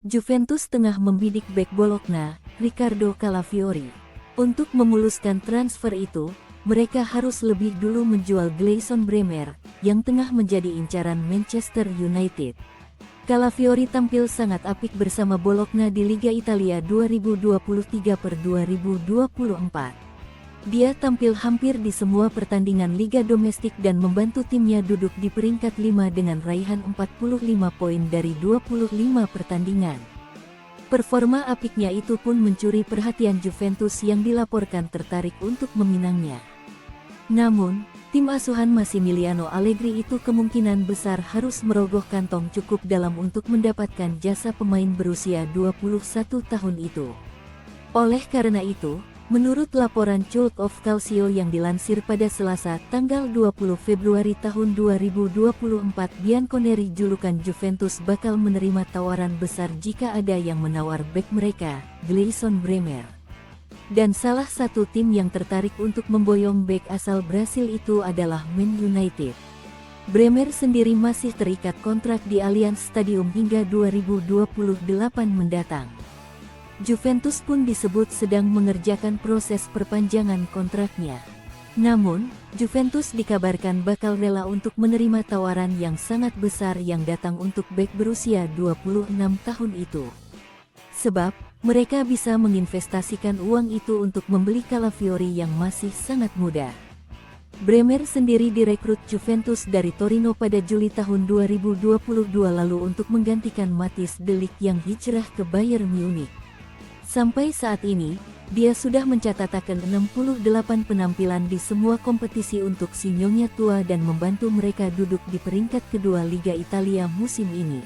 Juventus tengah membidik bek Bologna, Riccardo Calafiori. Untuk memuluskan transfer itu, mereka harus lebih dulu menjual Gleison Bremer, yang tengah menjadi incaran Manchester United. Calafiori tampil sangat apik bersama Bologna di Liga Italia 2023/2024. Dia tampil hampir di semua pertandingan liga domestik dan membantu timnya duduk di peringkat 5 dengan raihan 45 poin dari 25 pertandingan. Performa apiknya itu pun mencuri perhatian Juventus yang dilaporkan tertarik untuk meminangnya. Namun, tim asuhan Massimiliano Allegri itu kemungkinan besar harus merogoh kantong cukup dalam untuk mendapatkan jasa pemain berusia 21 tahun itu. Oleh karena itu, menurut laporan Cult of Calcio yang dilansir pada Selasa tanggal 20 Februari tahun 2024, Bianconeri julukan Juventus bakal menerima tawaran besar jika ada yang menawar bek mereka, Gleison Bremer. Dan salah satu tim yang tertarik untuk memboyong bek asal Brasil itu adalah Man United. Bremer sendiri masih terikat kontrak di Allianz Stadium hingga 2028 mendatang. Juventus pun disebut sedang mengerjakan proses perpanjangan kontraknya. Namun, Juventus dikabarkan bakal rela untuk menerima tawaran yang sangat besar yang datang untuk bek berusia 26 tahun itu. Sebab, mereka bisa menginvestasikan uang itu untuk membeli Calafiori yang masih sangat muda. Bremer sendiri direkrut Juventus dari Torino pada Juli tahun 2022 lalu untuk menggantikan Matthijs de Ligt yang hijrah ke Bayern Munich. Sampai saat ini, dia sudah mencatatkan 68 penampilan di semua kompetisi untuk si nyonya tua dan membantu mereka duduk di peringkat kedua Liga Italia musim ini.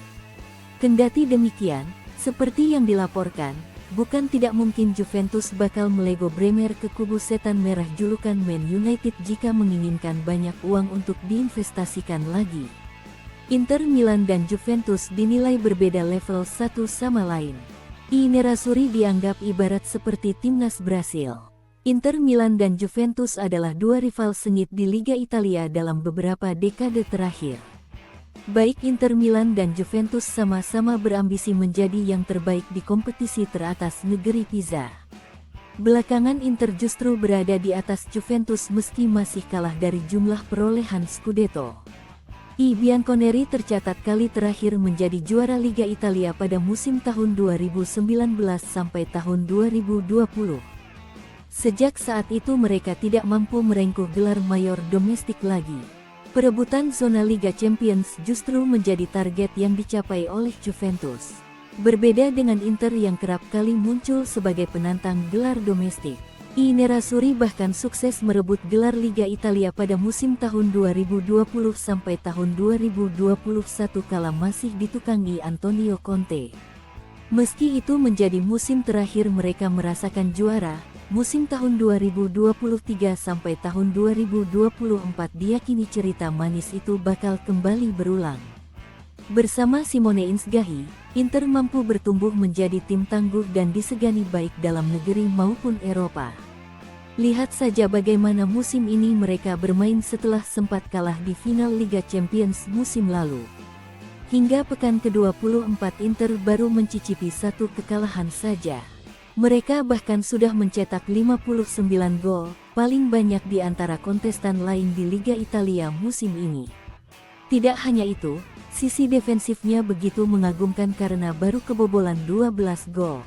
Kendati demikian, seperti yang dilaporkan, bukan tidak mungkin Juventus bakal melego Bremer ke kubu setan merah julukan Man United jika menginginkan banyak uang untuk diinvestasikan lagi. Inter Milan dan Juventus dinilai berbeda level satu sama lain. I Nerazzurri dianggap ibarat seperti timnas Brasil. Inter Milan dan Juventus adalah dua rival sengit di Liga Italia dalam beberapa dekade terakhir. Baik Inter Milan dan Juventus sama-sama berambisi menjadi yang terbaik di kompetisi teratas negeri Pisa. Belakangan Inter justru berada di atas Juventus meski masih kalah dari jumlah perolehan Scudetto. I Bianconeri tercatat kali terakhir menjadi juara Liga Italia pada musim tahun 2019 sampai tahun 2020. Sejak saat itu mereka tidak mampu merengkuh gelar mayor domestik lagi. Perebutan zona Liga Champions justru menjadi target yang dicapai oleh Juventus. Berbeda dengan Inter yang kerap kali muncul sebagai penantang gelar domestik. I Nerazzurri bahkan sukses merebut gelar Liga Italia pada musim tahun 2020 sampai tahun 2021 kala masih ditukangi Antonio Conte. Meski itu menjadi musim terakhir mereka merasakan juara, musim tahun 2023 sampai tahun 2024 diyakini cerita manis itu bakal kembali berulang. Bersama Simone Inzaghi, Inter mampu bertumbuh menjadi tim tangguh dan disegani baik dalam negeri maupun Eropa. Lihat saja bagaimana musim ini mereka bermain setelah sempat kalah di final Liga Champions musim lalu. Hingga pekan ke-24 Inter baru mencicipi satu kekalahan saja. Mereka bahkan sudah mencetak 59 gol, paling banyak di antara kontestan lain di Liga Italia musim ini. Tidak hanya itu, sisi defensifnya begitu mengagumkan karena baru kebobolan 12 gol.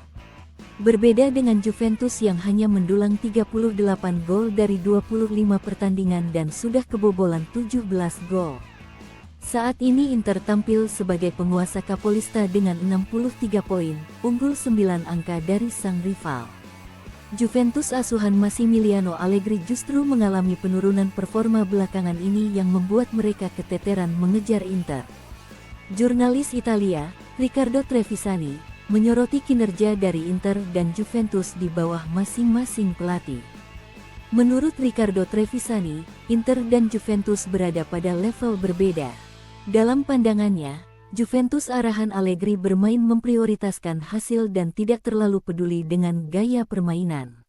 Berbeda dengan Juventus yang hanya mendulang 38 gol dari 25 pertandingan dan sudah kebobolan 17 gol. Saat ini Inter tampil sebagai penguasa Capolista dengan 63 poin, unggul 9 angka dari sang rival. Juventus asuhan Massimiliano Allegri justru mengalami penurunan performa belakangan ini yang membuat mereka keteteran mengejar Inter. Jurnalis Italia, Riccardo Trevisani, menyoroti kinerja dari Inter dan Juventus di bawah masing-masing pelatih. Menurut Riccardo Trevisani, Inter dan Juventus berada pada level berbeda. Dalam pandangannya, Juventus arahan Allegri bermain memprioritaskan hasil dan tidak terlalu peduli dengan gaya permainan.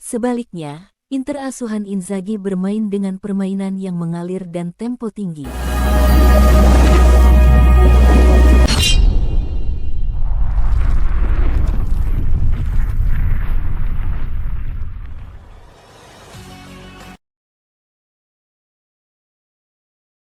Sebaliknya, Inter asuhan Inzaghi bermain dengan permainan yang mengalir dan tempo tinggi.